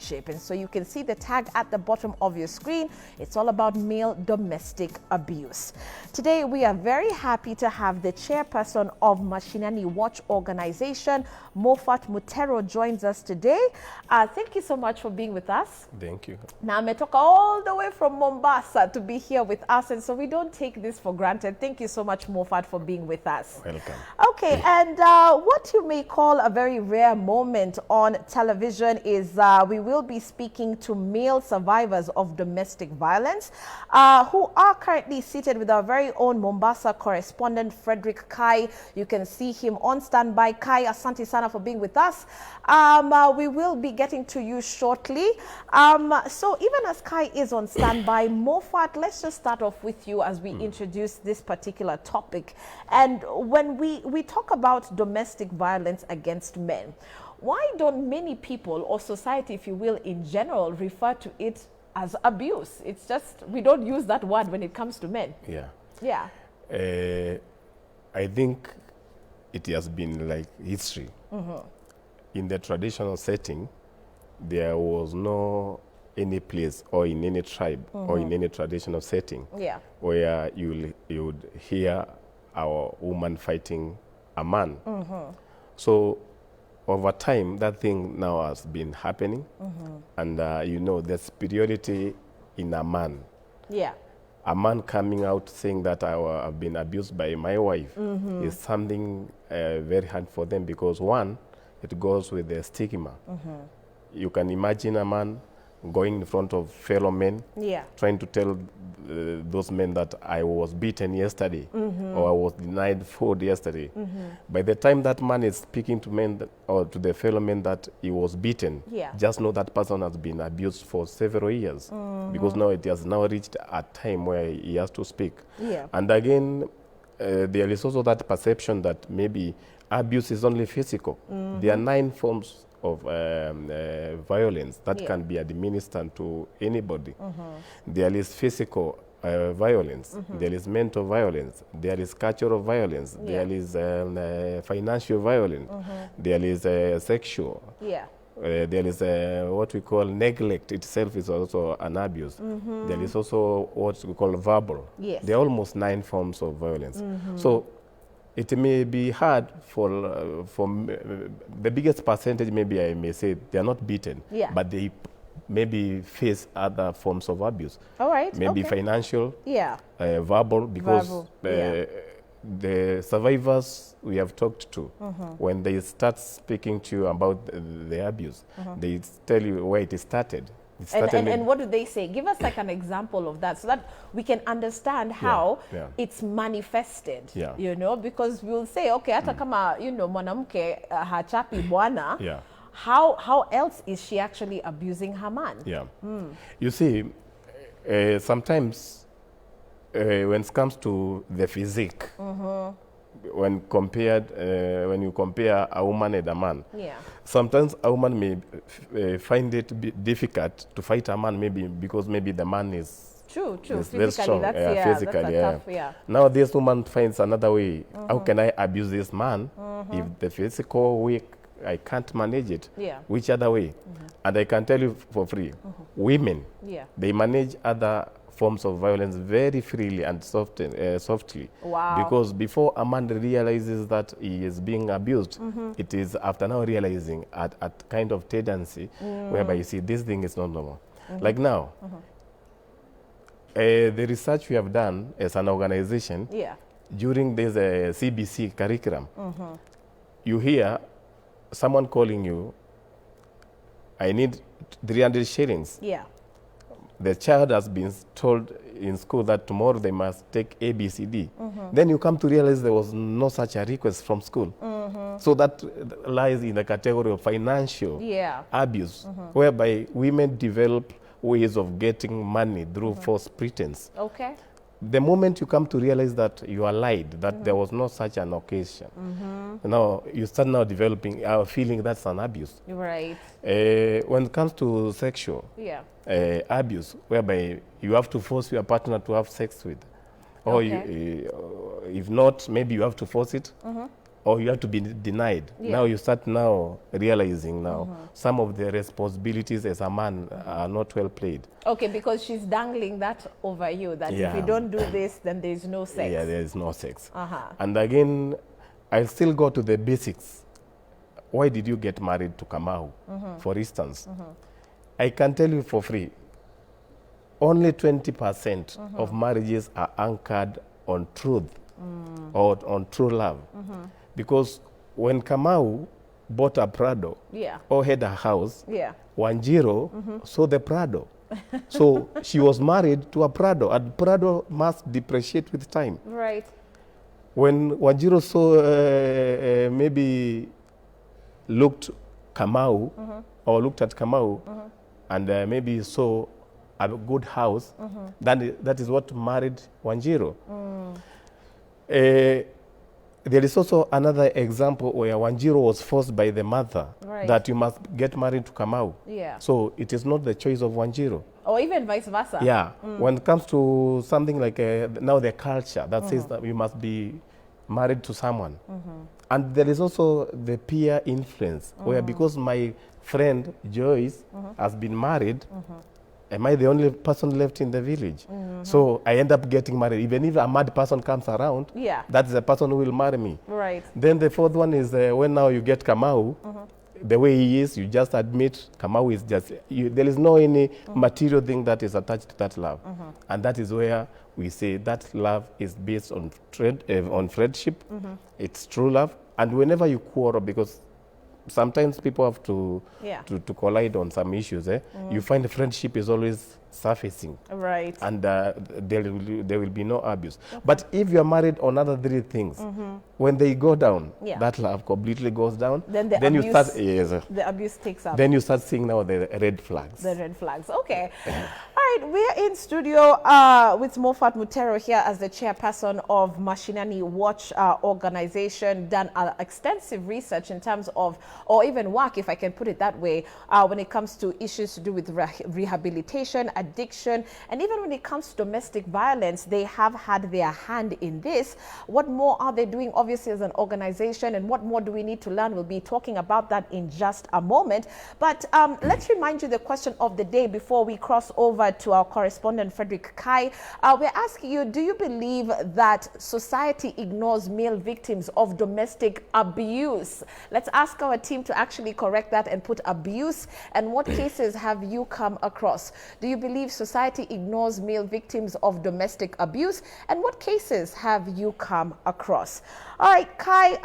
relationship. And so you can see the tag at the bottom of your screen. It's all about male domestic abuse. Today, we are very happy to have the chairperson of Mashinani Watch Organization, Mofat Mutero, joins us today. Thank you so much for being with us. Thank you. Now, ametoka all the way from Mombasa to be here with us, and so we don't take this for granted. Thank you so much, Mofat, for being with us. Welcome. Okay, and what you may call a very rare moment on television is we will be speaking to male survivors of domestic violence who are currently seated with our very own Mombasa correspondent, Frederick Kai. You can see him on standby. Kai, asante sana for being with us. We will be getting to you shortly. So even as Kai is on standby, Mofat, let's just start off with you as we introduce this particular topic. And when we talk about domestic violence against men, why don't many people, or society, if you will, in general, refer to it as abuse? It's just, we don't use that word when it comes to men. Yeah. Yeah. I think it has been like history. In the traditional setting, there was no any place or in any tribe or in any traditional setting where you would hear a woman fighting a man. So over time, that thing now has been happening. And you know, the superiority in a man. Yeah. A man coming out saying that I've been abused by my wife is something very hard for them, because one, it goes with the stigma. You can imagine a man going in front of fellow men, trying to tell those men that I was beaten yesterday or I was denied food yesterday. By the time that man is speaking to men or to the fellow men that he was beaten, just know that person has been abused for several years, because now it has now reached a time where he has to speak. And again, there is also that perception that maybe abuse is only physical. There are 9 forms of violence that can be administered to anybody. There is physical violence, there is mental violence, there is cultural violence, there is financial violence, there is sexual. There is what we call neglect itself is also an abuse. There is also what we call verbal. There are almost 9 forms of violence. So it may be hard for the biggest percentage, maybe I may say, they are not beaten, but they maybe face other forms of abuse. All right. Maybe financial, verbal, because the survivors we have talked to, when they start speaking to you about the abuse, they tell you where it started. And what do they say? Give us like an example of that so that we can understand how it's manifested, you know, because we'll say, okay, hata kama, you know, mwanamke hachapi bwana, how else is she actually abusing her man? You see, sometimes when it comes to the physique, when you compare a woman and a man, sometimes a woman may find it difficult to fight a man, maybe because maybe the man is very strong, physically. Now this woman finds another way. How can I abuse this man if the physical weak, I can't manage it? Which other way? And I can tell you for free, women, they manage other forms of violence very freely and softly. Because before a man realizes that he is being abused, it is after now realizing at kind of tendency whereby you see this thing is not normal. Like now, the research we have done as an organization during this CBC curriculum, you hear someone calling you, I need 300 shillings. The child has been told in school that tomorrow they must take A, B, C, D. Then you come to realize there was no such a request from school. So that lies in the category of financial abuse, whereby women develop ways of getting money through false pretense. The moment you come to realize that you are lied, that there was no such an occasion, now you start now developing a feeling that's an abuse. Right. When it comes to sexual abuse, whereby you have to force your partner to have sex with, or if not, maybe you have to force it, or you have to be denied. Now you start now realizing now some of the responsibilities as a man are not well played. Okay, because she's dangling that over you, that if you don't do this, then there's no sex. Yeah, there is no sex. And again, I'll still go to the basics. Why did you get married to Kamau, for instance? I can tell you for free, only 20% of marriages are anchored on truth or on true love. Because when Kamau bought a Prado or had a house, Wanjiro saw the Prado. So she was married to a Prado, and Prado must depreciate with time. Right. When Wanjiro saw maybe looked Kamau or looked at Kamau and maybe saw a good house, that is what married Wanjiro. There is also another example where Wanjiro was forced by the mother that you must get married to Kamau. So it is not the choice of Wanjiro. Or even vice versa. Yeah. When it comes to something like now the culture that says that you must be married to someone. And there is also the peer influence where because my friend Joyce has been married, am I the only person left in the village? So I end up getting married. Even if a mad person comes around, that's the person who will marry me. Right. Then the fourth one is when now you get Kamau, the way he is, you just admit Kamau is just, there is no any material thing that is attached to that love. And that is where we say that love is based on friendship. It's true love. And whenever you quarrel, because sometimes people have to collide on some issues, you find the friendship is always surfacing. Right. And there will be no abuse. But if you're married on other three things, when they go down, that love completely goes down. Then the abuse, you start, the abuse takes up. Then you start seeing now the red flags. The red flags. Okay. All right, we're in studio with Mofat Mutero here as the chairperson of Mashinani Watch organization, done extensive research in terms of, or even work, if I can put it that way, when it comes to issues to do with rehabilitation, addiction, and even when it comes to domestic violence. They have had their hand in this. What more are they doing, obviously, as an organization, and what more do we need to learn? We'll be talking about that in just a moment. But let's remind you the question of the day before we cross over to our correspondent, Frederick Kai. We're asking you, do you believe that society ignores male victims of domestic abuse? Let's ask our team to actually correct that and put abuse. And what cases have you come across? Do you believe society ignores male victims of domestic abuse? And what cases have you come across? All right, Kai,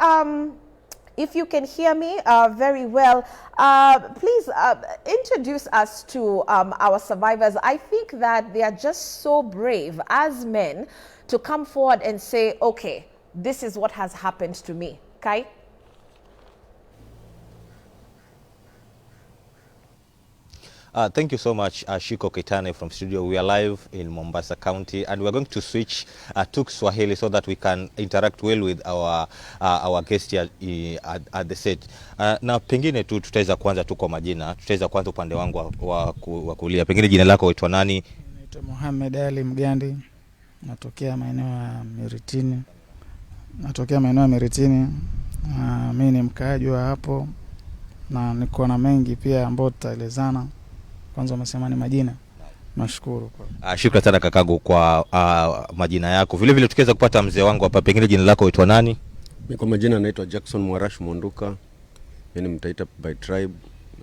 if you can hear me very well, please introduce us to our survivors. I think that they are just so brave as men to come forward and say, okay, this is what has happened to me. Kai? Thank you so much, Shiko Kitane from studio. We are live in Mombasa County, and we're going to switch to Swahili so that we can interact well with our guest here at the set. Na pengine tu tutaweza kwanza tu kwa majina, tutaweza kwanza upande wangu wa kulia. Pengine jina lako uitwa nani? Naitwa Mohamed Ali Mgandi. Natokea maeneo ya Miritini. Mimi ni mkaaji wa hapo na niko na mengi pia ambayo tutaelezana. Kwanza umesema ni majina. Nashukuru kwa. Shukrani sana kakangu kwa majina yako. Vile vile tukaweza kupata mzee wangu hapa, pengine jina lako uitwa nani? Mimi kwa majina naitwa Jackson Mwarash Monduka. Mimi Mtaita by tribe,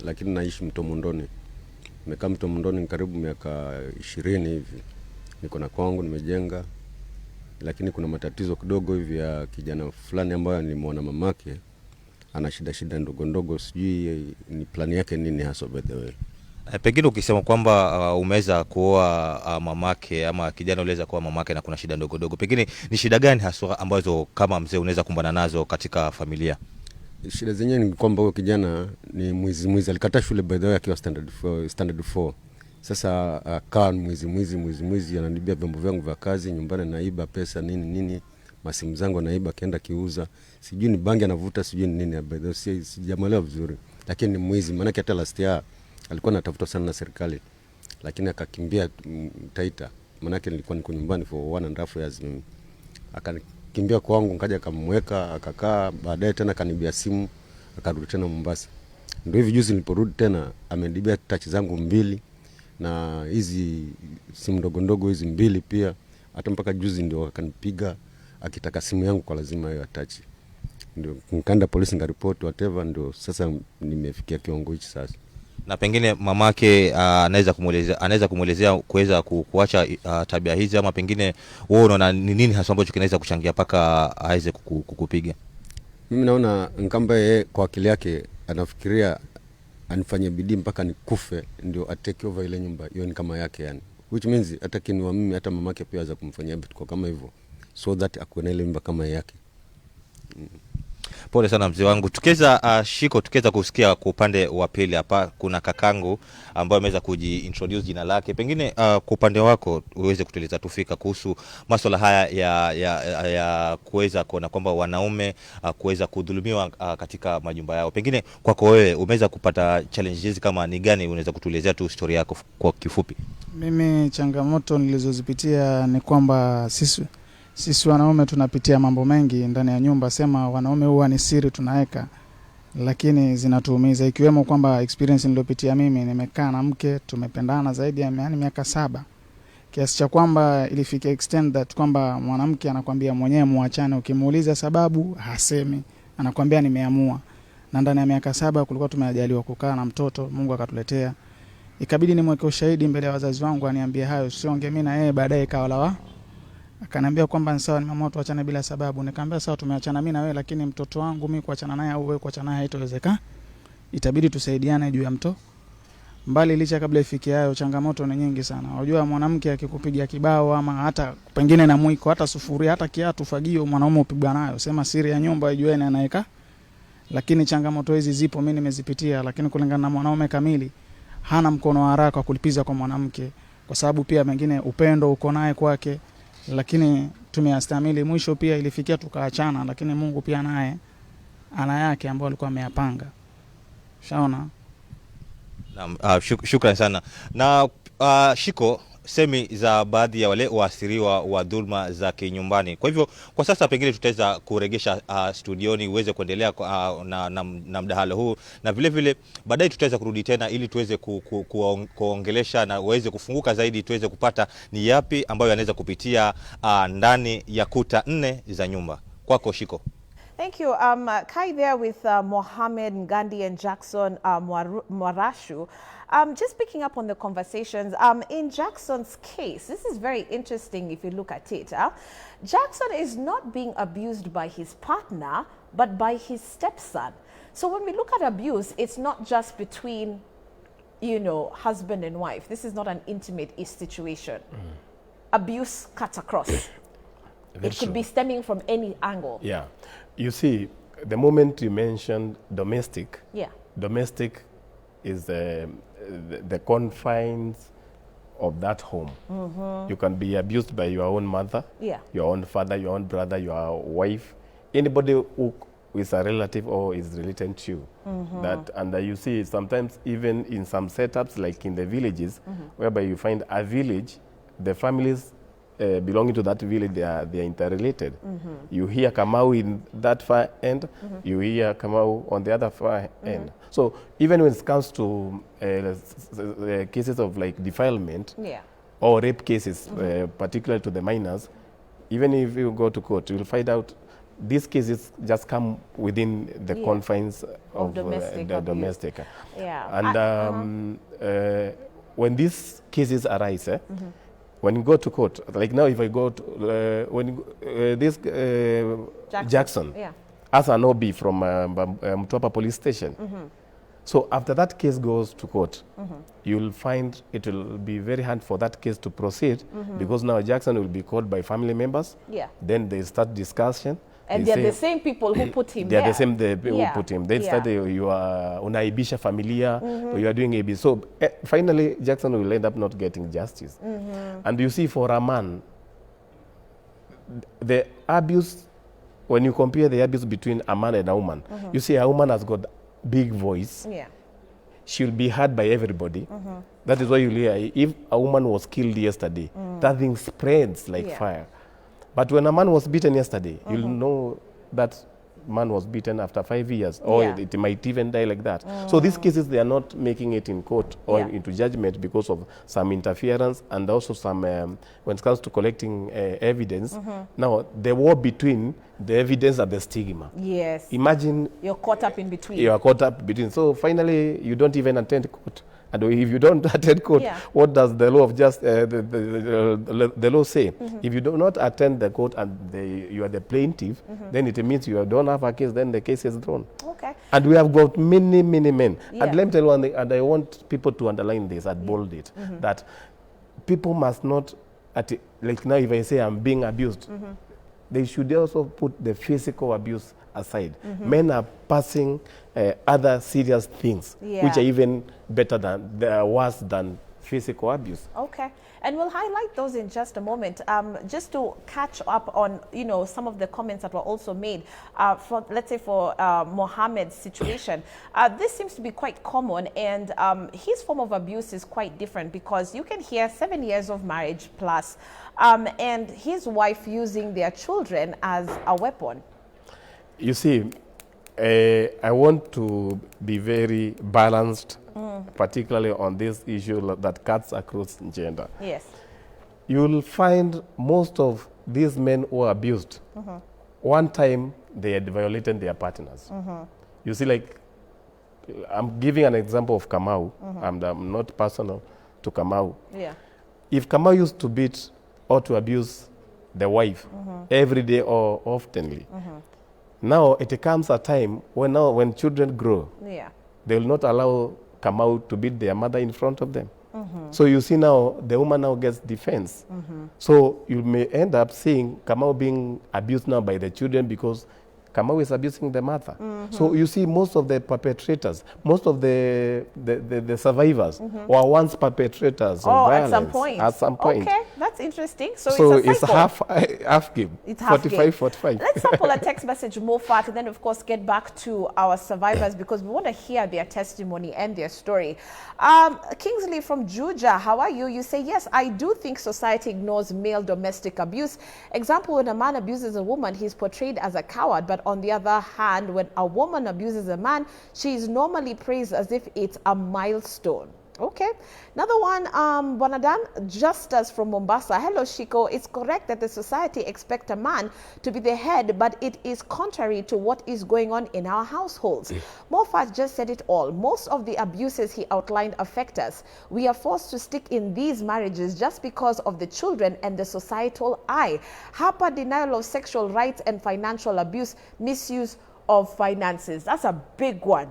lakini naishi Mtomondoni. Nimekaa Mtomondoni karibu miaka 20 hivi. Niko na kwangu nimejenga. Lakini kuna matatizo kidogo hivi ya kijana fulani ambaye nilimwona mamake ana shida ndogo, sijui ni plani yake nini hasa by the way. Pengine ukisema kwamba umeweza kuoa mamake ama kijana uliweza kuoa mamake na kuna shida ndogo, pengine ni shida gani hasa ambazo kama mzee unaweza kumbana nazo katika familia? Shida zenyewe ni kwamba huyo kijana ni mwizi, alikata shule by the way akiwa standard 4. Sasa akawa mwizi ananibia vyombo vyangu vya kazi, nyumbani naiba pesa nini, masimu zangu naiba, kaenda kiuza. Sijui ni bangi anavuta, sijui ni nini, by the way sijamwelewa vizuri. Lakini ni mwizi, maana hata last year alikuwa anatafuta sana na serikali. Lakini akakimbia Taita. Maana nilikuwa niko nyumbani for 1.5 years mimi. akakimbia kwangu, nikaja kamweka akakaa, baadaye tena kanibia simu akarudi tena Mombasa. Ndio hivi juzi niliporudi tena amenibia touch zangu 2 na hizi simu ndogo ndogo hizi 2 pia. Hata mpaka juzi ndio akanipiga akitaka simu yangu kwa lazima hiyo touch. Ndio nikaenda polisi ngaripoti whatever, ndio sasa nimefikia kiwango hichi sasa. Na pengine mamake anaweza kumuelezea kuweza kuacha tabia hizi, ama pengine wewe unaona ni nini hasa ambacho kinaweza kuchangia paka aweze kukupiga? Mimi naona nkamba yeye kwa akili yake anafikiria anifanye bidii mpaka nikufe ndio atake over ile nyumba. Hiyo ni kama yake yani. Which means hata kiniwa mimi hata mamake pia aweza kumfanyia vitu kwa kama hivyo, so that akuwe na ile nyumba kama yake. Pole sana mzee wangu. Tukeza Shiko, tukeza kusikia kwa upande wa pili hapa kuna kakangu ambaye ameweza kujiintroduce jina lake. Pengine kwa upande wako uweze kutueleza tufika kuhusu masuala haya ya kuweza kuona kwamba wanaume kuweza kudhulumiwa katika majumba yao. Pengine kwako wewe umeweza kupata challenges kama ni gani, unaweza kutuelezea tu story yako kwa kifupi? Mimi changamoto nilizozipitia ni kwamba sisi wanaume tunapitia mambo mengi ndani ya nyumba. Sema wanaume huwa ni siri tunaweka, lakini zinatuumiza, ikiwemo kwamba experience niliyopitia mimi, nimekaa na mke tumependana zaidi ya miaka 7, kiasi cha kwamba ilifikia extend that kwamba mwanamke anakuambia mwenyewe muachane, ukimuuliza sababu hasemi, anakuambia nimeamua. Na ndani ya miaka 7 kulikuwa tumejaliwa kukaa na mtoto, Mungu akatuletea. Ikabidi nimweke ushahidi mbele ya wazazi wangu aniambie hayo, siongee mimi na yeye. Baadaye ikawalawa akaniambia kwamba ni sawa, nimeamua tuachane bila sababu. Nikamwambia sawa, tumeachana mimi na wewe, lakini mtoto wangu mimi kuachana naye au wewe kuachana naye haitowezekana. Itabidi tusaidiane juu ya mtoto. Mbali licha kabla ifikie hayo, changamoto ni nyingi sana. Unajua mwanamke akikupigia kibao ama hata pengine na mwiko, hata sufuria, hata kiatu, fagio, mwanaume upigwa nayo. Sema siri ya nyumba ijueni anaeka. Lakini changamoto hizi zipo, mimi nimezipitia, lakini kulingana na mwanaume kamili hana mkono wa haraka kulipiza kwa mwanamke, kwa sababu pia mengine upendo uko naye kwake. Lakini tumeyastahimili. Mwisho pia ilifikia tukaachana, lakini Mungu pia naye ana yake ambayo alikuwa ameyapanga. Shaona? Naam, shukrani sana. Na Shiko, semi za baadhi ya wale waathiriwa wa dhulma za kinyumbani. Kwa hivyo kwa sasa pengine tutaweza kuregesha studioni uweze kuendelea na mdahalo huu, na vile vile baadaye tutaweza kurudi tena ili tuweze kuongelesha na uweze kufunguka zaidi, tuweze kupata ni yapi ambayo yanaweza kupitia ndani ya kuta 4 za nyumba. Kwako Shiko. Thank you. Kai there with Mohammed, Ngandi and Jackson Mwarashu. Just picking up on the conversations, in Jackson's case, this is very interesting if you look at it. Jackson is not being abused by his partner, but by his stepson. So when we look at abuse, it's not just between, you know, husband and wife. This is not an intimate situation. Abuse cuts across. It could be stemming from any angle. Yeah. You see, the moment you mentioned domestic, domestic is the confines of that home. You can be abused by your own mother, your own father, your own brother, your wife, anybody who is a relative or is related to you. That, and you see sometimes even in some setups like in the villages, whereby you find a village, the families belonging to that village, they are interrelated. You hear Kamau in that far end, you hear Kamau on the other far end. So even when it comes to cases of like defilement or rape cases, particularly to the minors, even if you go to court, you will find out these cases just come within the confines of the domestic. And when these cases arise, when you go to court, like now if I go to, this Jackson as an OB from Mtwapa police station. So after that case goes to court, you'll find it will be very hard for that case to proceed because now Jackson will be called by family members. Then they start discussion. And they're the same people who put him there. They're the same people who put him. They start, you are unaibisha familia, or you are doing AB. So finally, Jackson will end up not getting justice. And you see, for a man, the abuse, when you compare the abuse between a man and a woman, you see a woman has got big voice. She'll be heard by everybody. That is why you hear, if a woman was killed yesterday, that thing spreads like fire. But when a man was beaten yesterday, you'll know that man was beaten after 5 years, or it might even die like that. So these cases, they are not making it in court or into judgment because of some interference, and also some, when it comes to collecting evidence, now the war between the evidence and the stigma. Yes. Imagine you're caught up in between. You are caught up between. So finally, you don't even attend court. And if you don't attend court, what does the law of the law say? If you do not attend the court and you are the plaintiff, then it means you don't have a case, then the case is drawn. Okay. And we have got many, many men. And let me tell you one thing, and I want people to underline this, and bold it, that people must not, like now if I say I'm being abused, they should also put the physical abuse aside. Men are passing other serious things, which are even better than, worse than physical abuse. Okay, and we'll highlight those in just a moment. Just to catch up on, some of the comments that were also made for, let's say, for Mohammed's situation. This seems to be quite common, and his form of abuse is quite different, because you can hear 7 years of marriage plus, and his wife using their children as a weapon. You see, I want to be very balanced, particularly on this issue that cuts across gender. Yes. You'll find most of these men who are abused, one time they had violated their partners. You see, like, I'm giving an example of Kamau, and I'm not personal to Kamau. Yeah. If Kamau used to beat or to abuse the wife every day or oftenly, now it comes a time when children grow, they will not allow Kamau to beat their mother in front of them. So you see now, the woman now gets defense. So you may end up seeing Kamau being abused now by the children because Kamau is abusing the mother. So you see, most of the perpetrators, most of the survivors were once perpetrators of violence. At some point. Okay, that's interesting. So it's half game. It's half 45, game. 45. Let's sample a text message more fast, and then of course get back to our survivors, because we want to hear their testimony and their story. Kingsley from Juja, how are you? You say, yes, I do think society ignores male domestic abuse. Example, when a man abuses a woman, he's portrayed as a coward, but on the other hand, when a woman abuses a man, she is normally praised as if it's a milestone. Okay. Another one, Bonadan, Justice from Mombasa. Hello, Shiko. It's correct that the society expects a man to be the head, but it is contrary to what is going on in our households. Mofat just said it all. Most of the abuses he outlined affect us. We are forced to stick in these marriages just because of the children and the societal eye. Hyper denial of sexual rights and financial abuse, misuse of finances. That's a big one.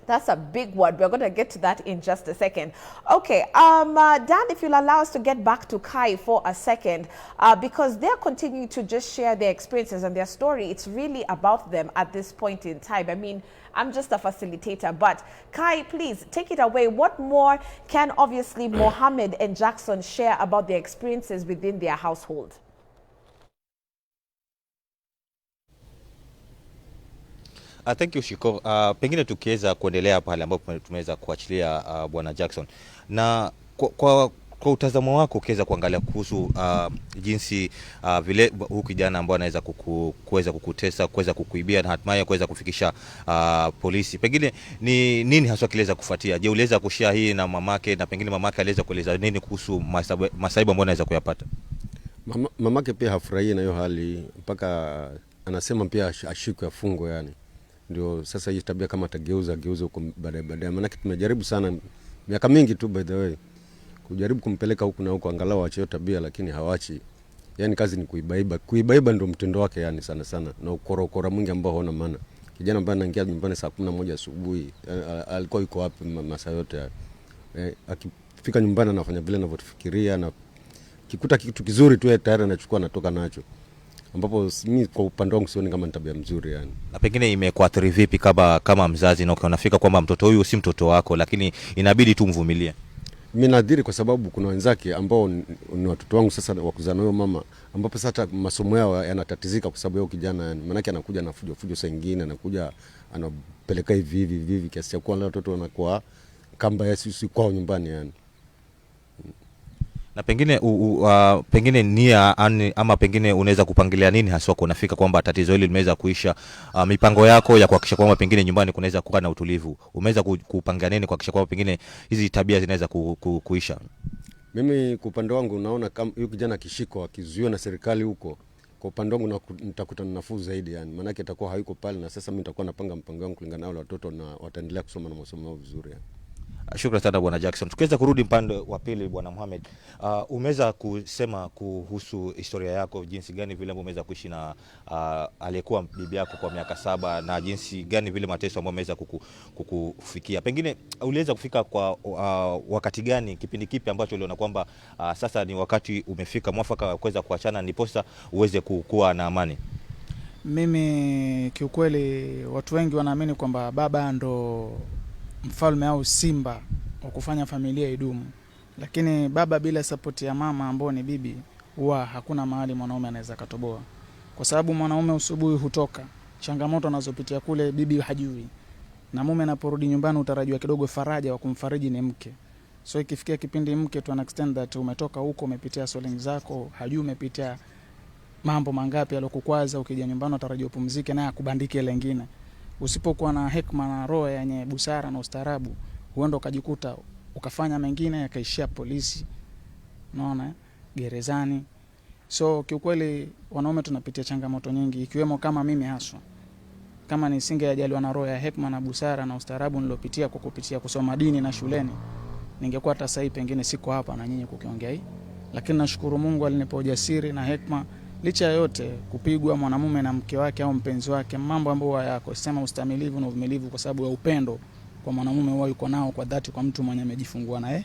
That's a big one. We're going to get to that in just a second. Okay, Dan, if you'll allow us to get back to Kai for a second, because they're continuing to just share their experiences and their story. It's really about them at this point in time. I mean, I'm just a facilitator, but Kai, please take it away. What more can obviously Mohammed and Jackson share about their experiences within their household? Thank you, Shiko. Pengine tukiweza kuendelea pale ambapo tumeweza kuachilia Bwana Jackson, na kwa utazamo wako ukiweza kuangalia kuhusu jinsi vile huyu kijana ambao anaweza kuweza kukutesa, kuweza kukuibia na hatimaye kuweza kufikisha polisi, pengine ni nini haswa kileweza kufuatia? Je, uliweza kushare hii na mamake, na pengine mamake aliweza kueleza nini kuhusu masaibu ambayo anaweza kuyapata? Mamake pia hafurahii na hiyo hali, mpaka anasema pia ashikwe, afungwe yani. Ndio sasa hii tabia kama atageuza huko baadaye. Maana tumejaribu sana miaka mingi tu, by the way, kujaribu kumpeleka huku na huko angalau aache hiyo tabia, lakini hawachi. Yani kazi ni kuibaiba ndio mtindo wake yani sana, na ukora mwingi ambao haona maana. Kijana ambaye anaingia nyumbani saa 11 asubuhi, alikuwa yuko wapi masaa yote haya? Akifika nyumbani anafanya vile anavyofikiria, na kikuta kitu kizuri tu tayari anachukua anatoka nacho, ambapo mimi kwa upande wangu sioni kama ni tabia mzuri yani. Na pengine imekuathiri vipi kama mzazi, na unafika kwamba mtoto huyu si mtoto wako, lakini inabidi tu mvumilie? Mimi nadhiri kwa sababu kuna wenzake ambao ni watoto wangu sasa wakuzana nayo mama, ambapo sasa masomo yao yanatatizika kwa sababu yao kijana yani. Maana yake anakuja na fujo saa nyingine, anakuja anapeleka hivi kiasi cha kuwa watoto wanakuwa kamba ya sisi kwao nyumbani yani. Na pengine pengine nia ama pengine unaweza kupangilia nini haswa kunafika kwamba tatizo hili limeweza kuisha, mipango yako ya kuhakikisha kwamba pengine nyumbani kunaweza kuwa na utulivu, umeweza kupanga nini kuhakikisha kwamba pengine hizi tabia zinaweza kuisha? Mimi kwa upande wangu naona kama huyu kijana kishiko akizuiwa na serikali huko, kwa upande wangu nitakuta nafuu zaidi yani. Maana yake atakuwa hayuko pale na sasa mimi nitakuwa napanga mpango wangu kulingana na wale watoto na wataendelea kusoma na masomo yao vizuri yani. Shukrani sana Bwana Jackson. Tukiweza kurudi upande wa pili Bwana Mohamed, umeweza kusema kuhusu historia yako, jinsi gani vile umeweza kuishi na aliyekuwa bibi yako kwa miaka 7 na jinsi gani vile mateso ambayo umeweza kukufikia. Pengine uliweza kufika kwa wakati gani, kipindi kipi ambacho uliona kwamba sasa ni wakati umefika mwafaka wa kuweza kuachana ndiposa uweze kuwa na amani? Mimi kiukweli watu wengi wanaamini kwamba baba ndo mfalme au simba wa kufanya familia idumu, lakini baba bila support ya mama ambao ni bibi, huwa hakuna mahali mwanaume anaweza katoboa, kwa sababu mwanaume usubuhi hutoka, changamoto anazopitia kule bibi hajui, na mume anaporudi nyumbani utarajiwa kidogo faraja wa kumfariji ni mke. So ikifikia kipindi mke to an extent that umetoka huko umepitia soling zako, hajui umepitia mambo mangapi alokukwaza, ukija nyumbani utarajiwa upumzike naye akubandike lengine. Usipokuwa na hekima na roho yenye busara na ustaarabu, huenda ukajikuta ukafanya mengine yakaishia polisi, unaona, gerezani. So kiukweli wanaume tunapitia changamoto nyingi, ikiwemo kama mimi haswa. Kama nisingejaliwa na roho ya hekima na busara na ustaarabu nilopitia kwa kupitia kusoma dini na shuleni, ningekuwa hata sasa pengine siko hapa na nyinyi kukiongea hii. Lakini nashukuru Mungu alinipa ujasiri na hekima. Licha yote kupigwa mwanamume na mke wake au mpenzi wake, mambo ambayo yako sema ustamilivu na uvumilivu, kwa sababu ya upendo kwa mwanamume wao yuko nao kwa dhati kwa mtu mwenye amejifungua naye.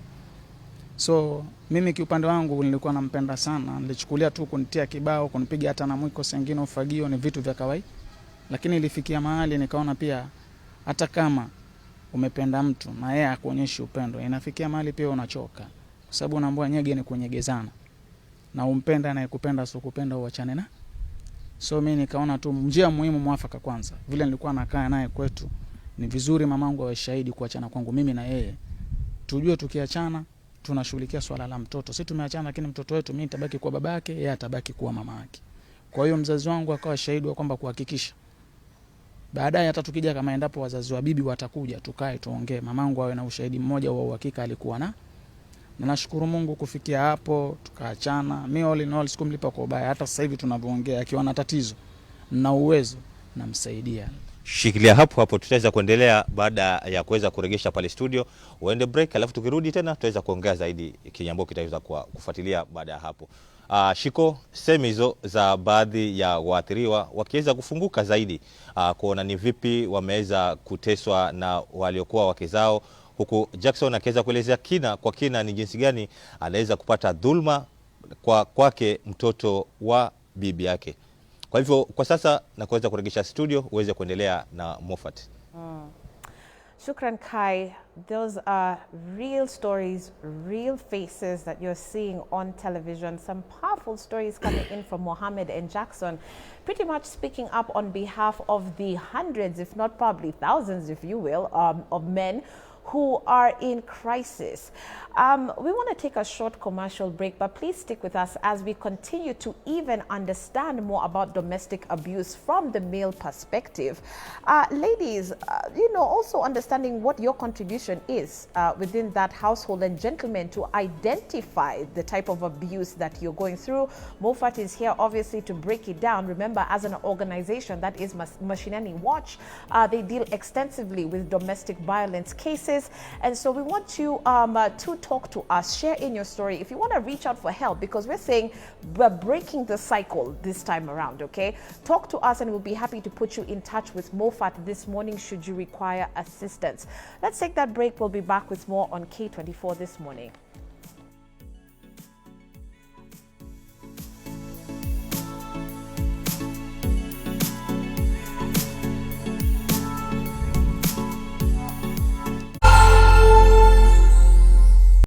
So mimi kiupande wangu nilikuwa nampenda sana, nilichukulia tu kunitia kibao, kunipiga hata na mwiko sengine ufagio ni vitu vya kawaida. Lakini ilifikia mahali nikaona pia hata kama umependa mtu na yeye akuonyeshi upendo, inafikia mahali pia unachoka, kwa sababu unaambiwa nyege ni kunyegezana, na umpenda na yakupenda sio kupenda uachane na. So mimi nikaona tu njia muhimu mwafaka kwanza, vile nilikuwa nakaa naye kwetu, ni vizuri mamangu awe shahidi kuachana kwangu mimi na yeye, tujue tukiachana tunashughulikia swala la mtoto. Sisi tumeachana lakini mtoto wetu mimi nitabaki kuwa babake, yeye atabaki kuwa mama yake. Kwa hiyo mzazi wangu akawa shahidi wa kwamba kuhakikisha baadaye hata tukija kama endapo wazazi wa bibi watakuja, tukae tuongee, mamangu awe na ushahidi mmoja wa uhakika alikuwa na nashukuru Mungu kufikia hapo tukaachana. Mimi all in all sikumlipa kwa ubaya, hata sasa hivi tunavyoongea akiwa na tatizo na uwezo namsaidia. Shikilia hapo hapo, tutaweza kuendelea baada ya kuweza kuregesha pale studio. Uende break, alafu tukirudi tena tutaweza kuongea zaidi kinyambo kitaweza kufuatilia baada ya hapo. Shiko, semi hizo za baadhi ya waathiriwa wakiweza kufunguka zaidi, kuona ni vipi wameweza kuteswa na waliokuwa wake zao, huku Jackson akiweza kuelezea kwa kina ni jinsi gani anaweza kupata dhulma kwake mtoto wa bibi yake. Kwa hivyo kwa sasa na kuweza kuregesha studio uweze kuendelea na Moffat. Shukran Kai. Those are real stories, real faces that you're seeing on television. Some powerful stories coming in from Mohamed and Jackson, pretty much speaking up on behalf of the hundreds, if not probably thousands, if you will, of men who are in crisis. We want to take a short commercial break, but please stick with us as we continue to even understand more about domestic abuse from the male perspective. Ladies, also understanding what your contribution is within that household, and gentlemen, to identify the type of abuse that you're going through. Moffat is here obviously to break it down. Remember, as an organization that is Mashinani Watch, they deal extensively with domestic violence cases. And so we want you to talk to us, share in your story if you want to reach out for help, because we're saying we're breaking the cycle this time around, okay? Talk to us and we'll be happy to put you in touch with Moffat this morning should you require assistance. Let's take that break. We'll be back with more on K24 this morning.